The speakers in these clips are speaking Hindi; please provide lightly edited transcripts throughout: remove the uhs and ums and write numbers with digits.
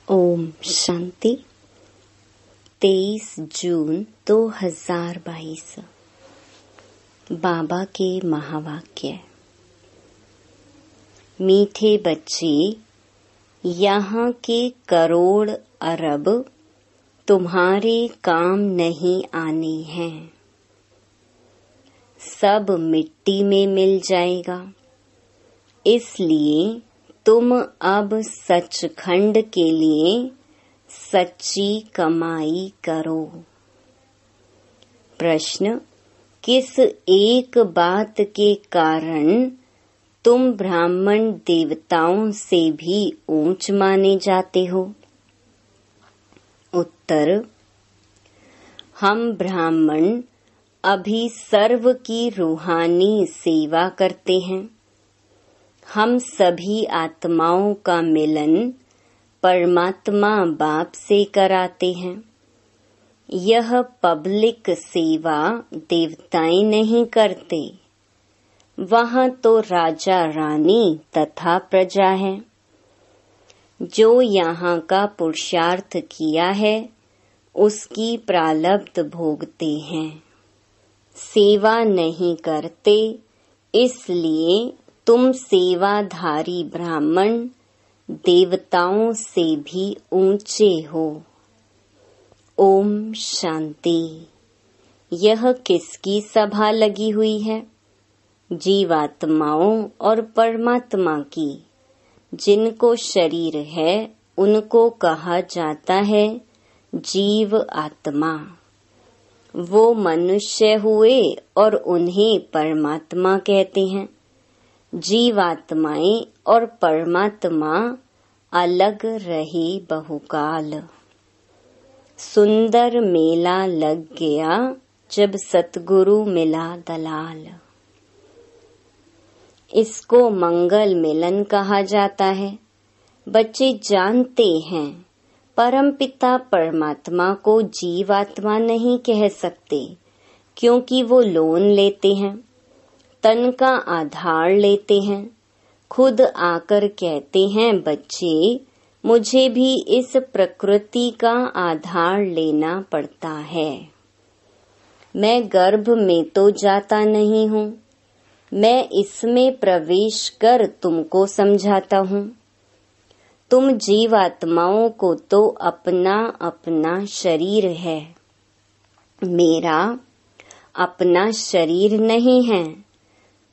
ओम शांति। 23 जून 2022। बाबा के महावाक्य। मीठे बच्चे, यहाँ के करोड़ अरब तुम्हारे काम नहीं आने हैं। सब मिट्टी में मिल जाएगा। इसलिए तुम अब सचखंड के लिए सच्ची कमाई करो। प्रश्न: किस एक बात के कारण तुम ब्राह्मण देवताओं से भी ऊंच माने जाते हो? उत्तर: हम ब्राह्मण अभी सर्व की रूहानी सेवा करते हैं। हम सभी आत्माओं का मिलन परमात्मा बाप से कराते हैं। यह पब्लिक सेवा देवताएं नहीं करते। वहाँ तो राजा रानी तथा प्रजा है। जो यहाँ का पुरुषार्थ किया है उसकी प्रारब्ध भोगते हैं। सेवा नहीं करते, इसलिए तुम सेवाधारी ब्राह्मण देवताओं से भी ऊंचे हो। ओम शांति। यह किसकी सभा लगी हुई है? जीवात्माओं और परमात्मा की। जिनको शरीर है उनको कहा जाता है जीव आत्मा। वो मनुष्य हुए और उन्हें परमात्मा कहते हैं। जीवात्माएं और परमात्मा अलग रहे बहुकाल। सुंदर मेला लग गया जब सतगुरु मिला दलाल। इसको मंगल मिलन कहा जाता है। बच्चे जानते हैं परमपिता परमात्मा को जीवात्मा नहीं कह सकते, क्योंकि वो लोन लेते हैं, तन का आधार लेते हैं। खुद आकर कहते हैं, बच्चे मुझे भी इस प्रकृति का आधार लेना पड़ता है। मैं गर्भ में तो जाता नहीं हूँ, मैं इसमें प्रवेश कर तुमको समझाता हूँ। तुम जीवात्माओं को तो अपना अपना शरीर है, मेरा अपना शरीर नहीं है,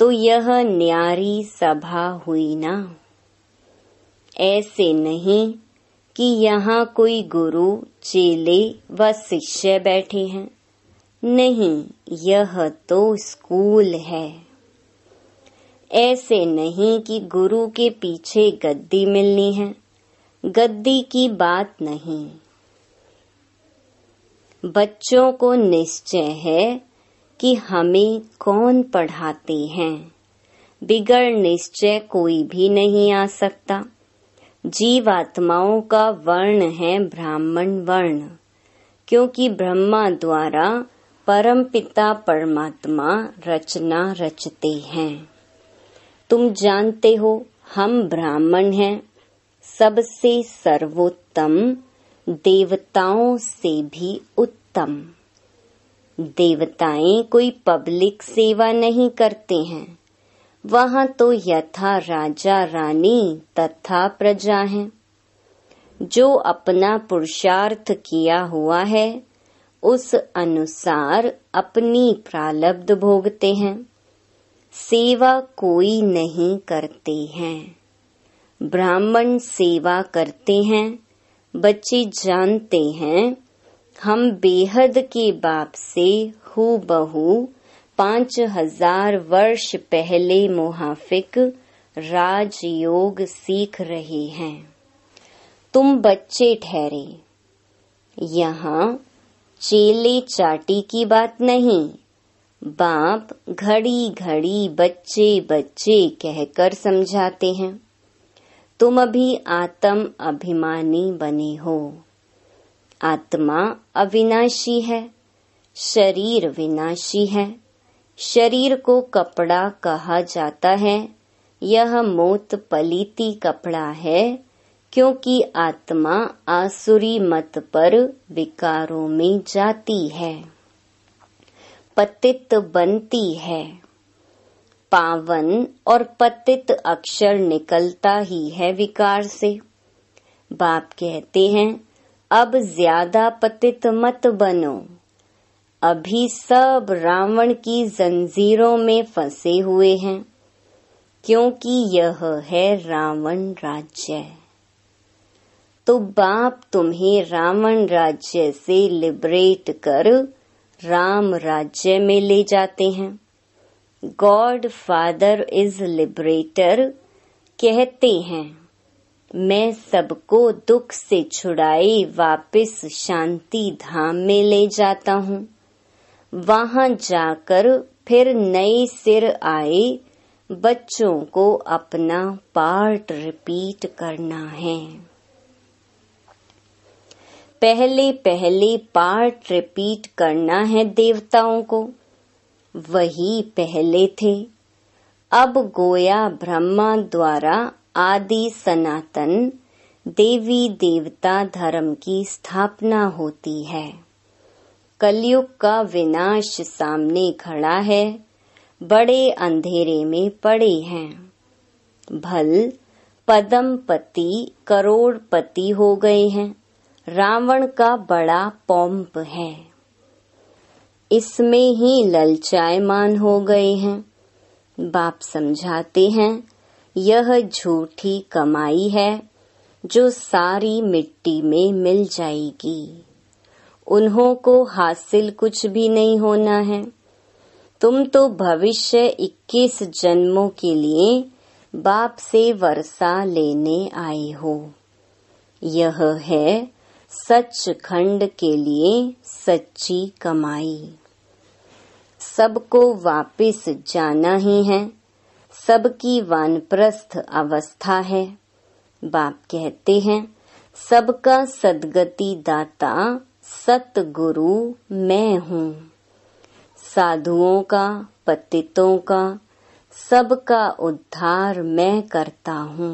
तो यह न्यारी सभा हुई ना। ऐसे नहीं कि यहाँ कोई गुरु, चेले व शिष्य बैठे हैं। नहीं, यह तो स्कूल है। ऐसे नहीं कि गुरु के पीछे गद्दी मिलनी है। गद्दी की बात नहीं। बच्चों को निश्चय है कि हमें कौन पढ़ाते हैं। बिगड़ निश्चय कोई भी नहीं आ सकता। जीवात्माओं का वर्ण है ब्राह्मण वर्ण, क्योंकि ब्रह्मा द्वारा परमपिता परमात्मा रचना रचते हैं। तुम जानते हो हम ब्राह्मण हैं, सबसे सर्वोत्तम, देवताओं से भी उत्तम। देवताएं कोई पब्लिक सेवा नहीं करते हैं। वहाँ तो यथा राजा रानी तथा प्रजा है। जो अपना पुरुषार्थ किया हुआ है उस अनुसार अपनी प्रारब्ध भोगते हैं। सेवा कोई नहीं करते हैं। ब्राह्मण सेवा करते हैं। बच्चे जानते हैं हम बेहद के बाप से हूबहू 5000 वर्ष पहले मुहाफिक राजयोग सीख रहे हैं। तुम बच्चे ठहरे। यहाँ चेले चाटी की बात नहीं। बाप घड़ी घड़ी बच्चे बच्चे कहकर समझाते हैं। तुम अभी आत्म अभिमानी बने हो। आत्मा अविनाशी है, शरीर विनाशी है। शरीर को कपड़ा कहा जाता है, यह मोत पलीती कपड़ा है, क्योंकि आत्मा आसुरी मत पर विकारों में जाती है, पतित बनती है। पावन और पतित अक्षर निकलता ही है विकार से। बाप कहते हैं, अब ज्यादा पतित मत बनो। अभी सब रावण की जंजीरों में फंसे हुए हैं, क्योंकि यह है रावण राज्य। तो बाप तुम्हें रावण राज्य से लिबरेट कर राम राज्य में ले जाते हैं। गॉड फादर इज लिबरेटर कहते हैं, मैं सबको दुख से छुड़ाए वापस शांति धाम में ले जाता हूँ। वहां जाकर फिर नए सिर आए बच्चों को अपना पार्ट रिपीट करना है। पहले पहले पार्ट रिपीट करना है देवताओं को, वही पहले थे। अब गोया ब्रह्मा द्वारा आदि सनातन देवी देवता धर्म की स्थापना होती है। कलयुग का विनाश सामने खड़ा है, बड़े अंधेरे में पड़े हैं। भल पद्मपति करोड़पति हो गए हैं, रावण का बड़ा पॉम्प है, इसमें ही ललचायमान हो गए हैं। बाप समझाते हैं, यह झूठी कमाई है जो सारी मिट्टी में मिल जाएगी। उन्हों को हासिल कुछ भी नहीं होना है। तुम तो भविष्य 21 जन्मों के लिए बाप से वर्षा लेने आए हो। यह है सचखंड के लिए सच्ची कमाई। सबको वापिस जाना ही है, सबकी वानप्रस्थ अवस्था है। बाप कहते हैं, सबका सद्गति दाता सतगुरु मैं हूँ। साधुओं का, पतितों का, सबका उद्धार मैं करता हूँ।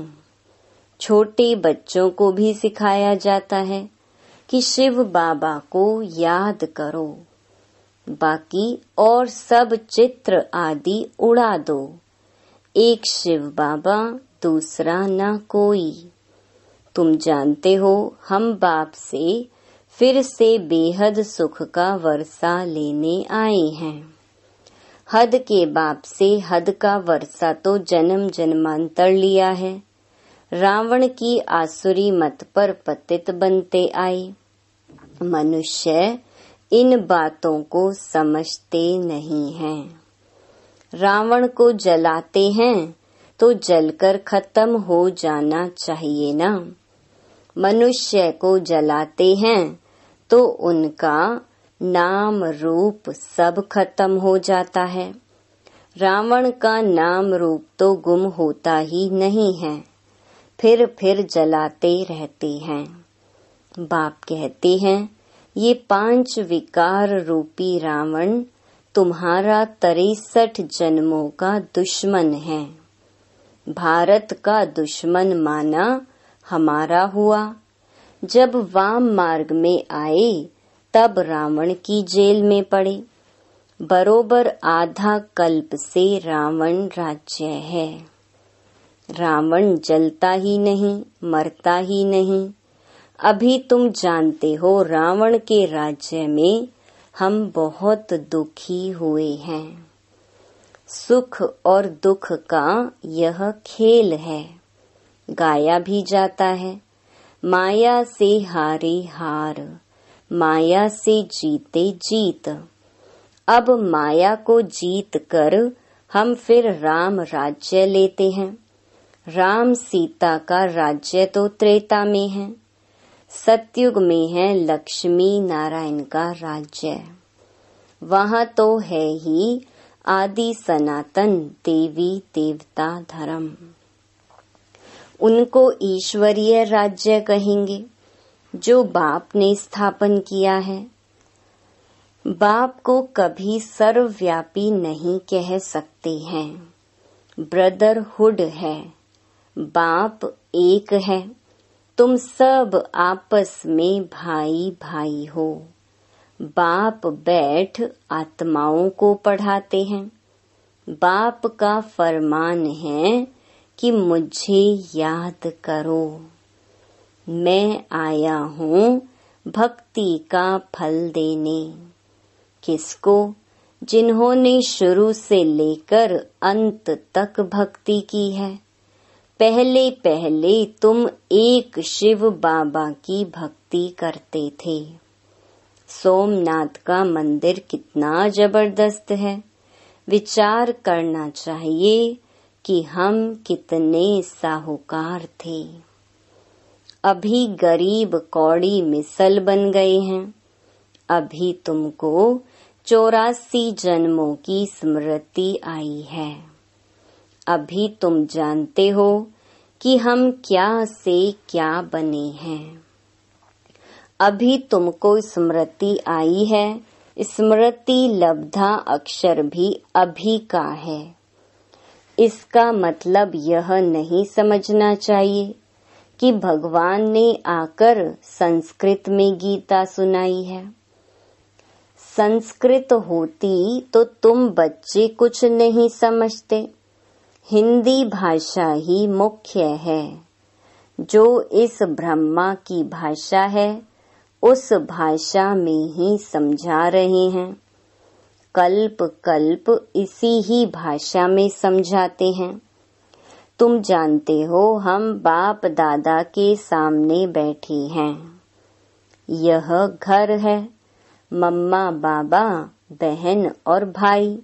छोटे बच्चों को भी सिखाया जाता है कि शिव बाबा को याद करो, बाकी और सब चित्र आदि उड़ा दो। एक शिव बाबा, दूसरा ना कोई। तुम जानते हो, हम बाप से फिर से बेहद सुख का वर्षा लेने आए हैं। हद के बाप से हद का वर्षा तो जन्म जन्मांतर लिया है। रावण की आसुरी मत पर पतित बनते आए। मनुष्य इन बातों को समझते नहीं हैं। रावण को जलाते हैं तो जलकर खत्म हो जाना चाहिए ना। मनुष्य को जलाते हैं तो उनका नाम रूप सब खत्म हो जाता है। रावण का नाम रूप तो गुम होता ही नहीं है, फिर जलाते रहते हैं। बाप कहते हैं, ये 5 विकार रूपी रावण तुम्हारा 63 जन्मों का दुश्मन है। भारत का दुश्मन माना हमारा हुआ। जब वाम मार्ग में आए तब रावण की जेल में पड़े। बरोबर आधा कल्प से रावण राज्य है। रावण जलता ही नहीं, मरता ही नहीं। अभी तुम जानते हो, रावण के राज्य में हम बहुत दुखी हुए हैं। सुख और दुख का यह खेल है, गाया भी जाता है। माया से हारे हार, माया से जीते जीत। अब माया को जीत कर हम फिर राम राज्य लेते हैं। राम सीता का राज्य तो त्रेता में है, सतयुग में है लक्ष्मी नारायण का राज्य। वहाँ तो है ही आदि सनातन देवी देवता धर्म। उनको ईश्वरीय राज्य कहेंगे जो बाप ने स्थापन किया है। बाप को कभी सर्वव्यापी नहीं कह सकते हैं। ब्रदरहुड है, बाप एक है, तुम सब आपस में भाई भाई हो। बाप बैठ आत्माओं को पढ़ाते हैं। बाप का फरमान है कि मुझे याद करो। मैं आया हूँ भक्ति का फल देने। किसको? जिन्होंने शुरू से लेकर अंत तक भक्ति की है। पहले पहले तुम एक शिव बाबा की भक्ति करते थे। सोमनाथ का मंदिर कितना जबरदस्त है। विचार करना चाहिए कि हम कितने साहूकार थे। अभी गरीब कौड़ी मिसल बन गए हैं। अभी तुमको 84 जन्मों की स्मृति आई है। अभी तुम जानते हो कि हम क्या से क्या बने हैं। अभी तुमको स्मृति आई है। स्मृति लब्धा अक्षर भी अभी का है। इसका मतलब यह नहीं समझना चाहिए कि भगवान ने आकर संस्कृत में गीता सुनाई है। संस्कृत होती तो तुम बच्चे कुछ नहीं समझते। हिंदी भाषा ही मुख्य है। जो इस ब्रह्मा की भाषा है उस भाषा में ही समझा रहे हैं। कल्प कल्प इसी ही भाषा में समझाते हैं। तुम जानते हो हम बाप दादा के सामने बैठे हैं। यह घर है। मम्मा बाबा बहन और भाई,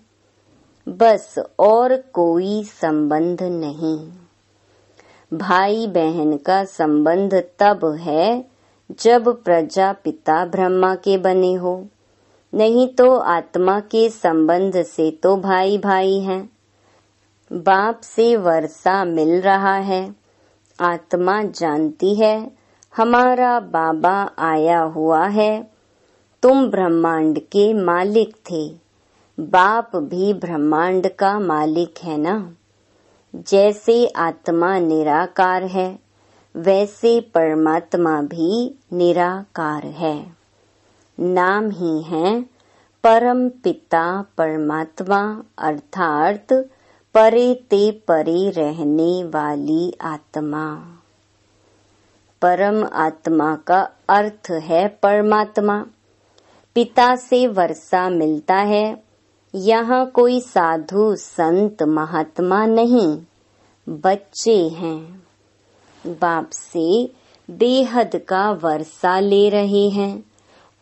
बस और कोई संबंध नहीं। भाई बहन का संबंध तब है जब प्रजापिता ब्रह्मा के बने हो, नहीं तो आत्मा के संबंध से तो भाई भाई हैं। बाप से वर्षा मिल रहा है। आत्मा जानती है हमारा बाबा आया हुआ है। तुम ब्रह्मांड के मालिक थे। बाप भी ब्रह्मांड का मालिक है ना। जैसे आत्मा निराकार है वैसे परमात्मा भी निराकार है। नाम ही है परम पिता परमात्मा, अर्थात परे ते परे रहने वाली आत्मा। परम आत्मा का अर्थ है परमात्मा। पिता से वर्षा मिलता है। यहाँ कोई साधु संत महात्मा नहीं, बच्चे हैं। बाप से बेहद का वर्षा ले रहे हैं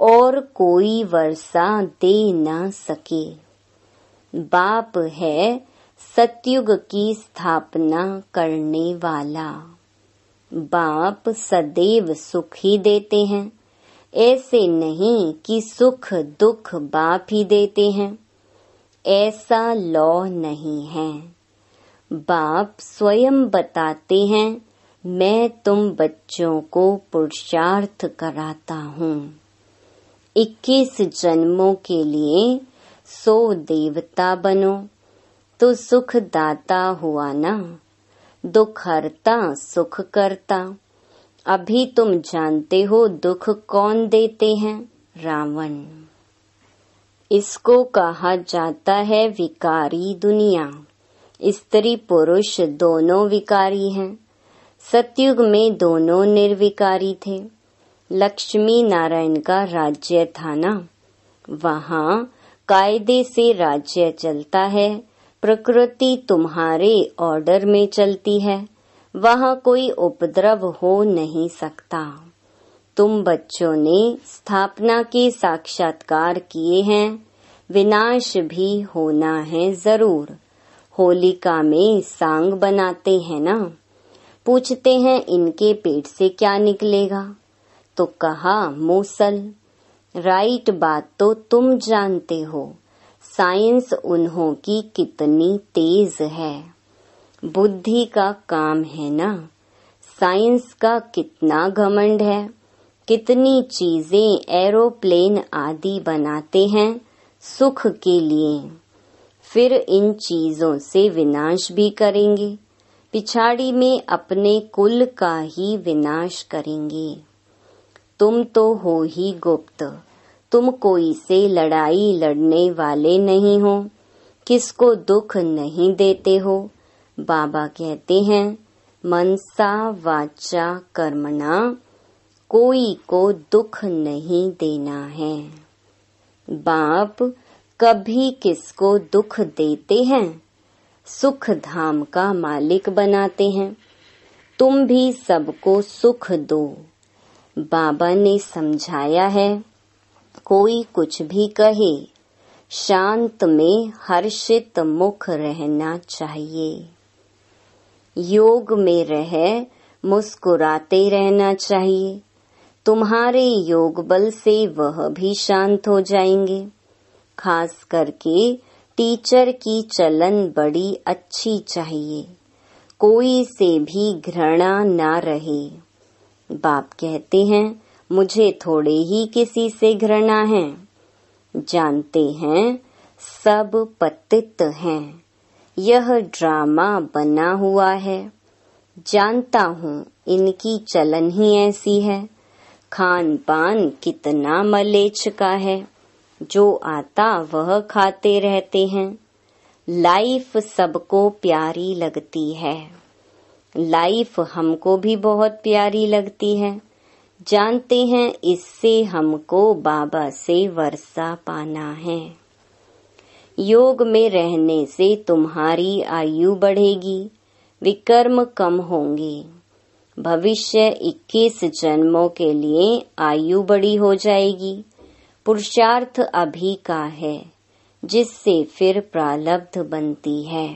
और कोई वर्षा दे न सके। बाप है सतयुग की स्थापना करने वाला। बाप सदैव सुख ही देते हैं। ऐसे नहीं कि सुख दुख बाप ही देते हैं। ऐसा लॉ नहीं है। बाप स्वयं बताते हैं मैं तुम बच्चों को पुरुषार्थ कराता हूँ। 21 जन्मों के लिए 100 देवता बनो तो सुख दाता हुआ ना। दुख हरता सुख करता। अभी तुम जानते हो दुख कौन देते हैं? रावण। इसको कहा जाता है विकारी दुनिया। स्त्री पुरुष दोनों विकारी हैं। सतयुग में दोनों निर्विकारी थे। लक्ष्मी नारायण का राज्य था ना। वहाँ कायदे से राज्य चलता है। प्रकृति तुम्हारे ऑर्डर में चलती है। वहाँ कोई उपद्रव हो नहीं सकता। तुम बच्चों ने स्थापना के साक्षात्कार किए हैं। विनाश भी होना है जरूर। होलिका में सांग बनाते हैं ना। पूछते हैं इनके पेट से क्या निकलेगा, तो कहा मूसल। राइट बात तो तुम जानते हो। साइंस उन्हों की कितनी तेज है। बुद्धि का काम है ना। साइंस का कितना घमंड है। कितनी चीजें एरोप्लेन आदि बनाते हैं सुख के लिए। फिर इन चीजों से विनाश भी करेंगे, पिछाड़ी में अपने कुल का ही विनाश करेंगे। तुम तो हो ही गुप्त, तुम कोई से लड़ाई लड़ने वाले नहीं हो, किसको दुख नहीं देते हो। बाबा कहते हैं मनसा वाचा कर्मणा, कोई को दुख नहीं देना है। बाप कभी किसको दुख देते हैं, सुख धाम का मालिक बनाते हैं। तुम भी सबको सुख दो। बाबा ने समझाया है, कोई कुछ भी कहे, शांत में हर्षित मुख रहना चाहिए। योग में रह मुस्कुराते रहना चाहिए। तुम्हारे योग बल से वह भी शांत हो जाएंगे। खास करके टीचर की चलन बड़ी अच्छी चाहिए, कोई से भी घृणा ना रहे। बाप कहते हैं मुझे थोड़े ही किसी से घृणा है। जानते हैं सब पतित हैं, यह ड्रामा बना हुआ है। जानता हूँ इनकी चलन ही ऐसी है। खान पान कितना मलेच्छ का है, जो आता वह खाते रहते हैं। लाइफ सबको प्यारी लगती है, लाइफ हमको भी बहुत प्यारी लगती है। जानते हैं इससे हमको बाबा से वर्षा पाना है। योग में रहने से तुम्हारी आयु बढ़ेगी, विकर्म कम होंगे। भविष्य 21 जन्मों के लिए आयु बड़ी हो जाएगी। पुरुषार्थ अभी का है, जिससे फिर प्रारब्ध बनती है।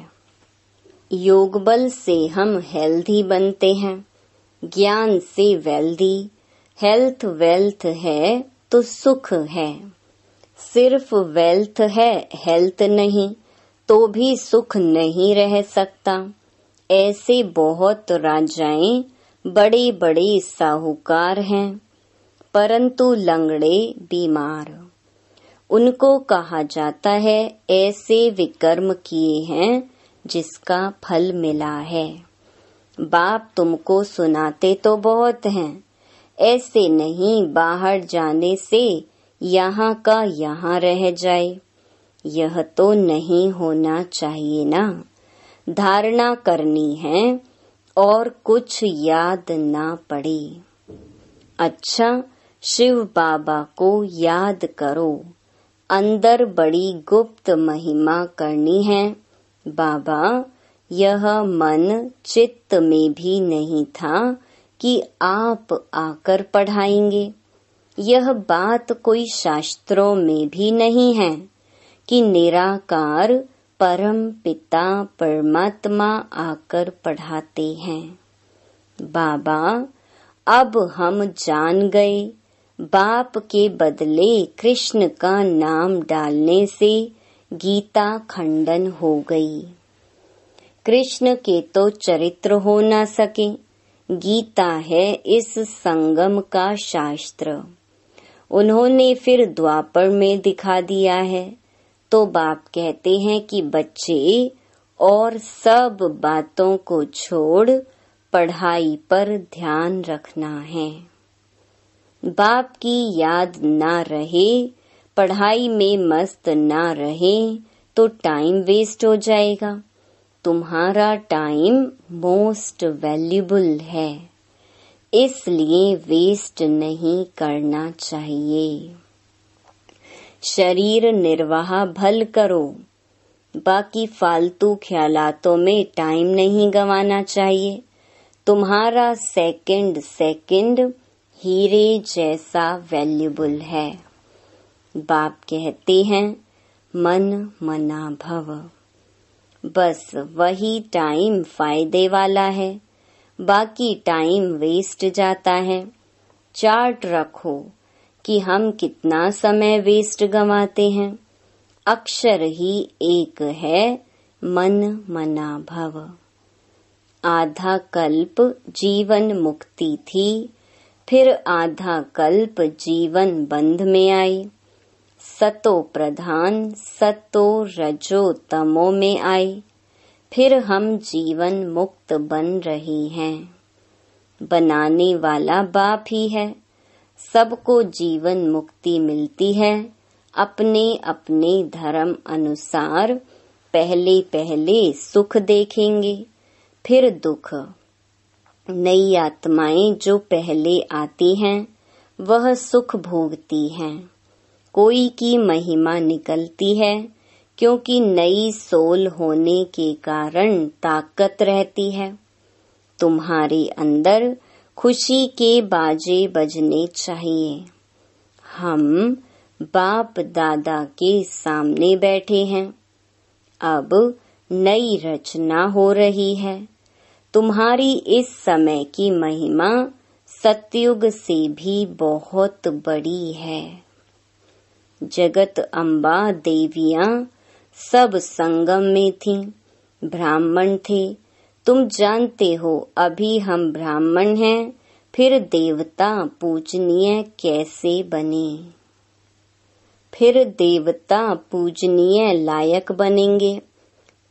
योग बल से हम हेल्दी बनते हैं, ज्ञान से वेल्दी। हेल्थ वेल्थ है तो सुख है। सिर्फ वेल्थ है हेल्थ नहीं तो भी सुख नहीं रह सकता। ऐसे बहुत राजाएं बड़े बड़े साहूकार हैं, परंतु लंगड़े बीमार। उनको कहा जाता है ऐसे विकर्म किए हैं जिसका फल मिला है। बाप तुमको सुनाते तो बहुत हैं, ऐसे नहीं बाहर जाने से यहाँ का यहाँ रह जाए। यह तो नहीं होना चाहिए ना। धारणा करनी है और कुछ याद ना पड़े। अच्छा, शिव बाबा को याद करो। अंदर बड़ी गुप्त महिमा करनी है। बाबा, यह मन चित्त में भी नहीं था कि आप आकर पढ़ाएंगे। यह बात कोई शास्त्रों में भी नहीं है कि निराकार परम पिता परमात्मा आकर पढ़ाते हैं। बाबा, अब हम जान गए, बाप के बदले कृष्ण का नाम डालने से गीता खंडन हो गई। कृष्ण के तो चरित्र हो न सके। गीता है इस संगम का शास्त्र। उन्होंने फिर द्वापर में दिखा दिया है। तो बाप कहते हैं कि बच्चे और सब बातों को छोड़ पढ़ाई पर ध्यान रखना है। बाप की याद ना रहे, पढ़ाई में मस्त ना रहे तो टाइम वेस्ट हो जाएगा। तुम्हारा टाइम मोस्ट वैल्यूबल है, इसलिए वेस्ट नहीं करना चाहिए। शरीर निर्वाह भल करो, बाकी फालतू ख्यालातों में टाइम नहीं गंवाना चाहिए। तुम्हारा सेकंड सेकंड हीरे जैसा वैल्यूबल है। बाप कहते हैं मन मना भव। बस वही टाइम फायदे वाला है, बाकी टाइम वेस्ट जाता है। चार्ट रखो कि हम कितना समय वेस्ट गंवाते हैं। अक्षर ही एक है, मन मना भव। आधा कल्प जीवन मुक्ति थी, फिर आधा कल्प जीवन बंध में आई। सतो प्रधान सतो रजो तमो में आए, फिर हम जीवन मुक्त बन रहे हैं। बनाने वाला बाप ही है, सबको जीवन मुक्ति मिलती है। अपने अपने धर्म अनुसार पहले पहले सुख देखेंगे, फिर दुख। नई आत्माएं जो पहले आती हैं वह सुख भोगती हैं। कोई की महिमा निकलती है, क्योंकि नई सोल होने के कारण ताकत रहती है। तुम्हारे अंदर खुशी के बाजे बजने चाहिए। हम बाप दादा के सामने बैठे हैं। अब नई रचना हो रही है। तुम्हारी इस समय की महिमा सतयुग से भी बहुत बड़ी है। जगत अम्बा देवियां सब संगम में थीं, ब्राह्मण थे। तुम जानते हो अभी हम ब्राह्मण हैं, फिर देवता पूजनीय कैसे बने? फिर देवता पूजनीय लायक बनेंगे,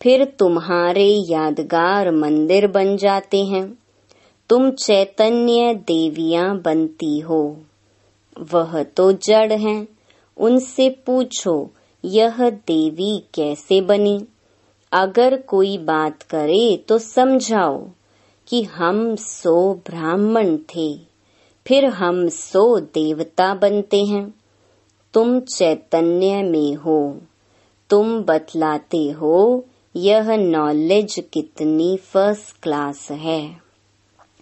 फिर तुम्हारे यादगार मंदिर बन जाते हैं। तुम चैतन्य देवियां बनती हो, वह तो जड़ हैं। उनसे पूछो यह देवी कैसे बनी? अगर कोई बात करे तो समझाओ कि हम सो ब्राह्मण थे, फिर हम सो देवता बनते हैं। तुम चैतन्य में हो, तुम बतलाते हो यह नॉलेज कितनी फर्स्ट क्लास है।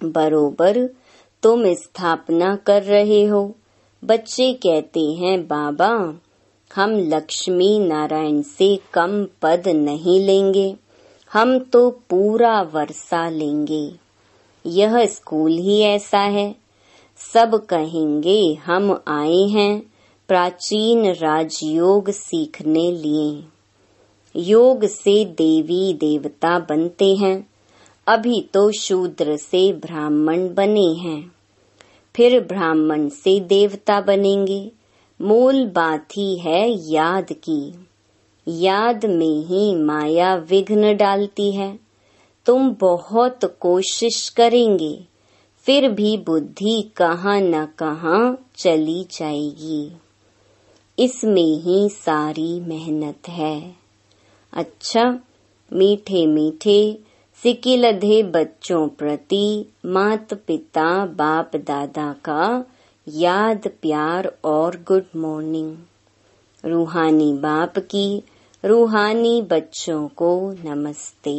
बरोबर तुम स्थापना कर रहे हो। बच्चे कहते हैं बाबा हम लक्ष्मी नारायण से कम पद नहीं लेंगे, हम तो पूरा वर्षा लेंगे। यह स्कूल ही ऐसा है। सब कहेंगे हम आए हैं प्राचीन राजयोग सीखने लिए। योग से देवी देवता बनते हैं। अभी तो शूद्र से ब्राह्मण बने हैं, फिर ब्राह्मण से देवता बनेंगे। मूल बात ही है याद की। याद में ही माया विघ्न डालती है। तुम बहुत कोशिश करेंगे, फिर भी बुद्धि कहाँ न कहाँ चली जाएगी। इसमें ही सारी मेहनत है। अच्छा, मीठे मीठे सिकिलधे बच्चों प्रति माता पिता बाप दादा का याद प्यार और गुड मॉर्निंग। रूहानी बाप की रूहानी बच्चों को नमस्ते।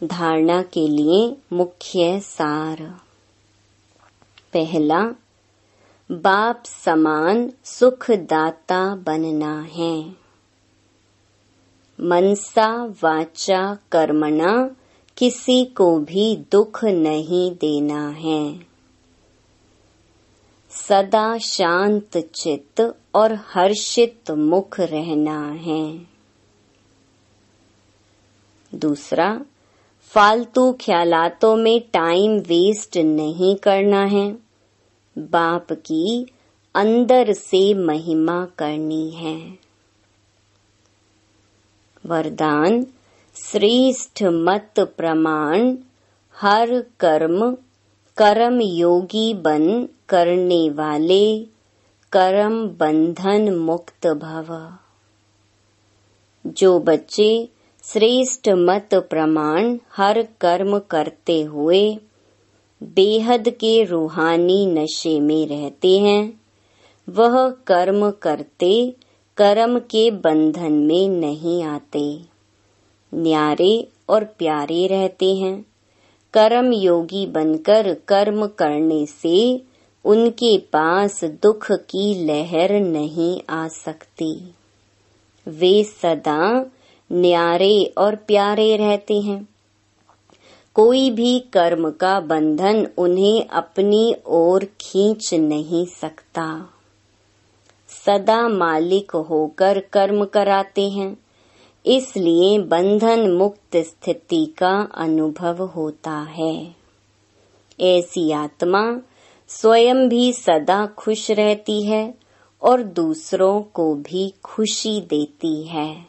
धारणा के लिए मुख्य सार। पहला, बाप समान सुखदाता बनना है। मनसा वाचा कर्मणा किसी को भी दुख नहीं देना है। सदा शांत चित्त और हर्षित मुख रहना है। दूसरा, फालतू ख्यालातों में टाइम वेस्ट नहीं करना है। बाप की अंदर से महिमा करनी है। वरदान, श्रेष्ठ मत प्रमाण हर कर्म कर्म योगी बन करने वाले कर्म बंधन मुक्त भव। जो बच्चे श्रेष्ठ मत प्रमाण हर कर्म करते हुए बेहद के रूहानी नशे में रहते हैं, वह कर्म करते कर्म के बंधन में नहीं आते, न्यारे और प्यारे रहते हैं। कर्म योगी बनकर कर्म करने से उनके पास दुख की लहर नहीं आ सकती। वे सदा न्यारे और प्यारे रहते हैं। कोई भी कर्म का बंधन उन्हें अपनी ओर खींच नहीं सकता। सदा मालिक होकर कर्म कराते हैं, इसलिए बंधन मुक्त स्थिति का अनुभव होता है। ऐसी आत्मा स्वयं भी सदा खुश रहती है और दूसरों को भी खुशी देती है।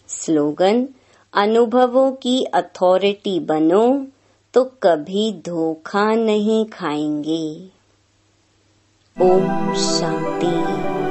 स्लोगन: अनुभवों की अथॉरिटी बनो तो कभी धोखा नहीं खाएंगे। ओम शांति।